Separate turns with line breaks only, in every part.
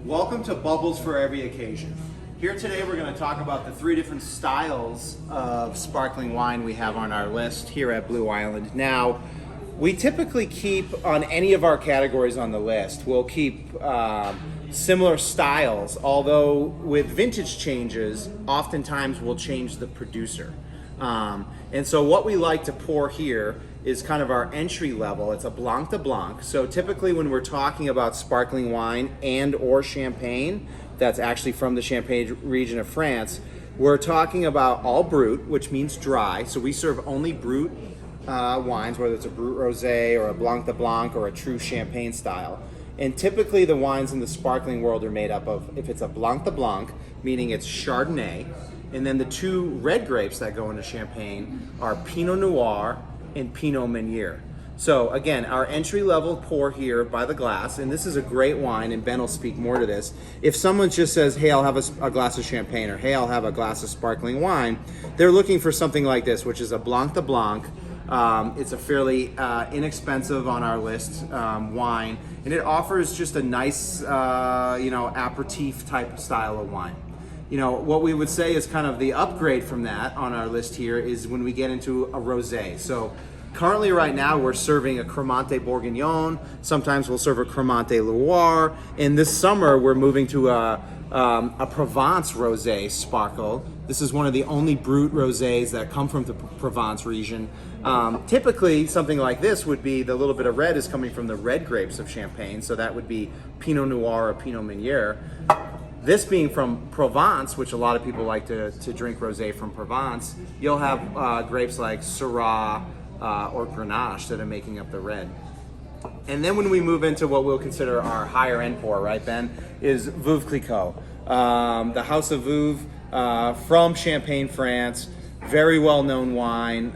Welcome to Bubbles for Every Occasion. Here today we're going to talk about the 3 different styles of sparkling wine we have on our list here at Blue Island. Now, we typically keep on any of our categories on the list, we'll keep similar styles, although with vintage changes, oftentimes we'll change the producer. And so what we like to pour here is kind of our entry level. It's a Blanc de Blanc. So typically when we're talking about sparkling wine and or champagne, that's actually from the Champagne region of France, we're talking about all brut, which means dry. So we serve only brut wines, whether it's a brut rosé or a Blanc de Blanc or a true champagne style. And typically the wines in the sparkling world are made up of, if it's a Blanc de Blanc, meaning it's Chardonnay, and then the 2 red grapes that go into champagne are Pinot Noir and Pinot Meunier. So again, our entry level pour here by the glass, and this is a great wine, and Ben will speak more to this. If someone just says, hey, I'll have a glass of champagne, or hey, I'll have a glass of sparkling wine, they're looking for something like this, which is a Blanc de Blanc. It's a fairly inexpensive on our list wine, and it offers just a nice, aperitif type style of wine. You know, what we would say is kind of the upgrade from that on our list here is when we get into a rosé. So currently right now we're serving a Cremante Bourguignon, sometimes we'll serve a Cremante Loire, and this summer we're moving to a Provence rosé sparkle. This is one of the only brut rosés that come from the Provence region. Typically something like this would be the little bit of red is coming from the red grapes of Champagne, so that would be Pinot Noir or Pinot Meunier. This being from Provence, which a lot of people like to drink rosé from Provence, you'll have grapes like Syrah or Grenache that are making up the red. And then when we move into what we'll consider our higher end pour, right, Ben, is Veuve Clicquot. The House of Veuve from Champagne, France. Very well-known wine,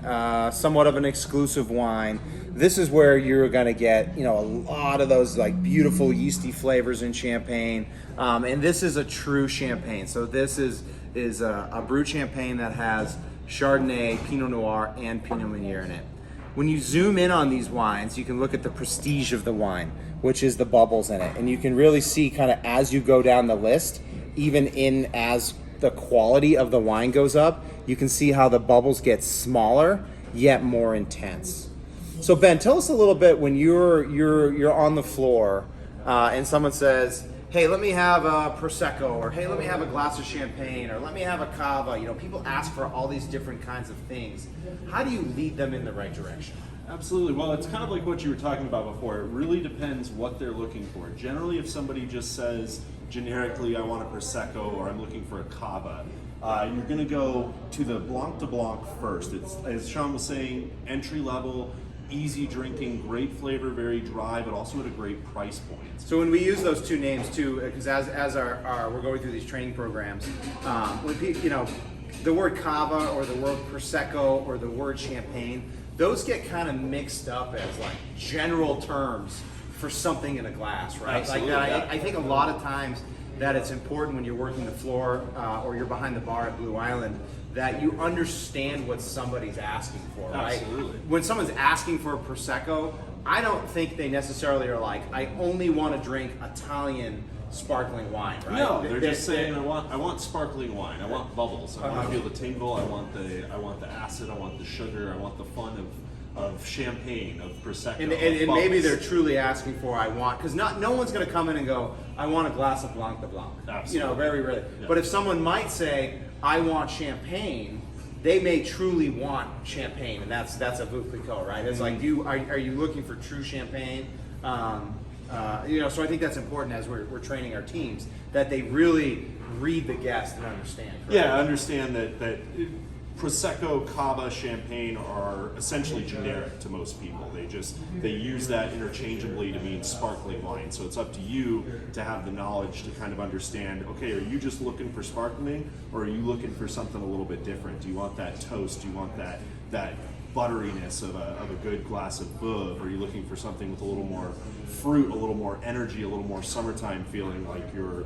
somewhat of an exclusive wine. This is where you're gonna get, a lot of those like beautiful yeasty flavors in Champagne. And this is a true Champagne. So this is a brut Champagne that has Chardonnay, Pinot Noir, and Pinot Meunier in it. When you zoom in on these wines, you can look at the prestige of the wine, which is the bubbles in it. And you can really see kind of as you go down the list, even as the quality of the wine goes up, you can see how the bubbles get smaller, yet more intense. So Ben, tell us a little bit when you're on the floor and someone says, hey, let me have a Prosecco, or hey, let me have a glass of champagne, or let me have a cava. People ask for all these different kinds of things. How do you lead them in the right direction?
Absolutely. Well, it's kind of like what you were talking about before. It really depends what they're looking for. Generally, if somebody just says generically, I want a Prosecco or I'm looking for a cava, you're going to go to the Blanc de Blanc first. It's, as Sean was saying, entry level, easy drinking, great flavor, very dry, but also at a great price point.
So when we use those 2 names too, because as we're going through these training programs, when the word cava or the word Prosecco or the word champagne, those get kind of mixed up as like general terms for something in a glass, right?
Absolutely,
I think a lot of times that it's important when you're working the floor or you're behind the bar at Blue Island that you understand what somebody's asking for, right?
Absolutely.
When someone's asking for a Prosecco, I don't think they necessarily are like, I only want to drink Italian sparkling wine, right?
No, they're just saying, I want sparkling wine. I want bubbles. I want to feel the tingle. I want the acid. I want the sugar. I want the fun of champagne, of Prosecco.
And maybe they're truly asking for because no one's going to come in and go, I want a glass of Blanc de Blanc.
Absolutely.
Very rarely.
Yeah.
But if someone might say, I want champagne, they may truly want champagne, and that's a Veuve Clicquot, right? It's like, are you looking for true champagne? So I think that's important as we're training our teams, that they really read the guest and understand. Correct?
Yeah, understand that Prosecco, Cava, Champagne are essentially generic to most people. They use that interchangeably to mean sparkling wine. So it's up to you to have the knowledge to kind of understand, okay, are you just looking for sparkling, or are you looking for something a little bit different? Do you want that toast? Do you want that butteriness of a good glass of Veuve? Are you looking for something with a little more fruit, a little more energy, a little more summertime feeling like your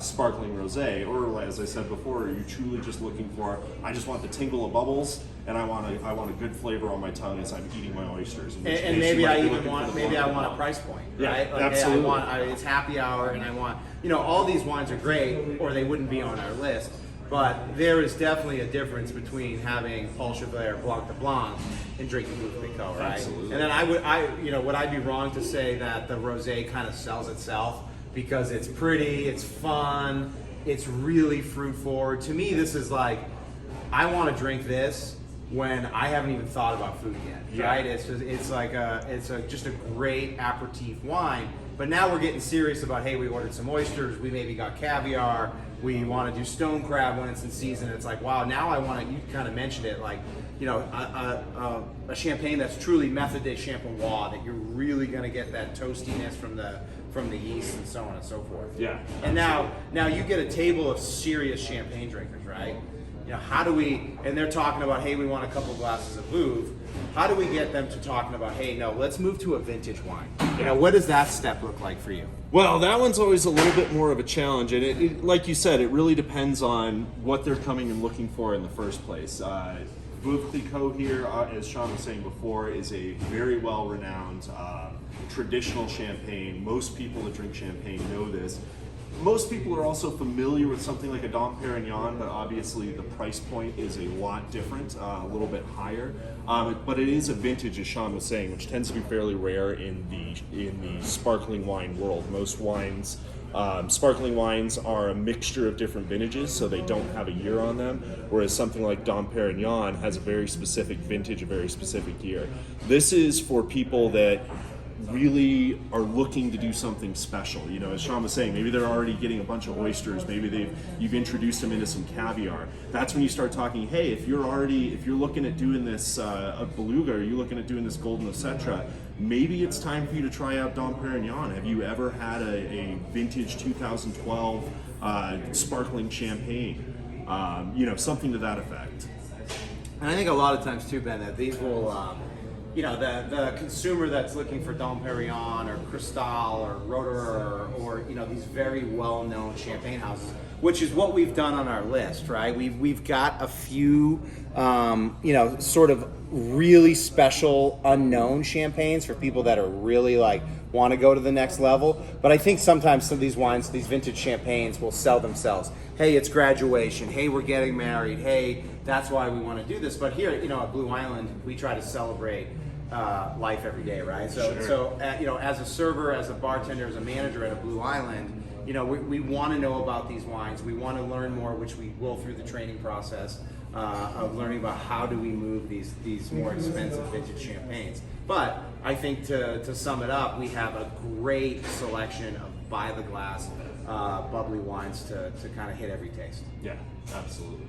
sparkling rosé? Or as I said before, are you truly just looking for, I just want the tingle of bubbles and I want a good flavor on my tongue as I'm eating my oysters?
And maybe I even want a price point,
yeah,
right? Like,
absolutely.
Hey, it's happy hour, and I want, all these wines are great, or they wouldn't be on our list. But there is definitely a difference between having Paul Chevalier Blanc de Blanc and drinking Veuve Clicquot, right?
Absolutely.
And then would I be wrong to say that the rosé kind of sells itself because it's pretty, it's fun, it's really fruit forward. To me, this is like, I want to drink this when I haven't even thought about food yet, right? It's just a great aperitif wine. But now we're getting serious about, hey, we ordered some oysters, we maybe got caviar, we want to do stone crab when it's in season. It's like, wow, now I want to, you kind of mentioned it, like, a champagne that's truly method de champenois, that you're really going to get that toastiness from the yeast and so on and so forth.
Yeah.
And now you get a table of serious champagne drinkers, right? How do we, and they're talking about, hey, we want a couple glasses of Veuve. How do we get them to talking about, hey, no, let's move to a vintage wine? What does that step look like for you?
Well, that one's always a little bit more of a challenge, and it like you said, it really depends on what they're coming and looking for in the first place. Veuve Clicquot here, as Sean was saying before, is a very well-renowned traditional champagne. Most people that drink champagne know this. Most people are also familiar with something like a Dom Perignon, but obviously the price point is a lot different, a little bit higher. But it is a vintage, as Sean was saying, which tends to be fairly rare in the sparkling wine world. Most wines, sparkling wines are a mixture of different vintages, so they don't have a year on them, whereas something like Dom Perignon has a very specific vintage, a very specific year. This is for people that really are looking to do something special. As Sean was saying, maybe they're already getting a bunch of oysters, maybe you've introduced them into some caviar. That's when you start talking, hey, if you're looking at doing this a Beluga, or you're looking at doing this Golden Ocetra, maybe it's time for you to try out Dom Perignon. Have you ever had a vintage 2012 sparkling champagne? Something to that effect.
And I think a lot of times too, Ben, that these will, the consumer that's looking for Dom Perignon or Cristal or Roederer or these very well-known champagne houses, which is what we've done on our list, right? We've got a few, sort of really special unknown champagnes for people that are really like want to go to the next level. But I think sometimes some of these wines, these vintage champagnes, will sell themselves. Hey, it's graduation. Hey, we're getting married. Hey, that's why we want to do this. But here, at Blue Island, we try to celebrate life every day, right? So as a server, as a bartender, as a manager at a Blue Island, we want to know about these wines. We want to learn more, which we will through the training process of learning about how do we move these more expensive vintage champagnes. But I think to sum it up, we have a great selection of by the glass bubbly wines to kind of hit every taste.
Yeah, absolutely.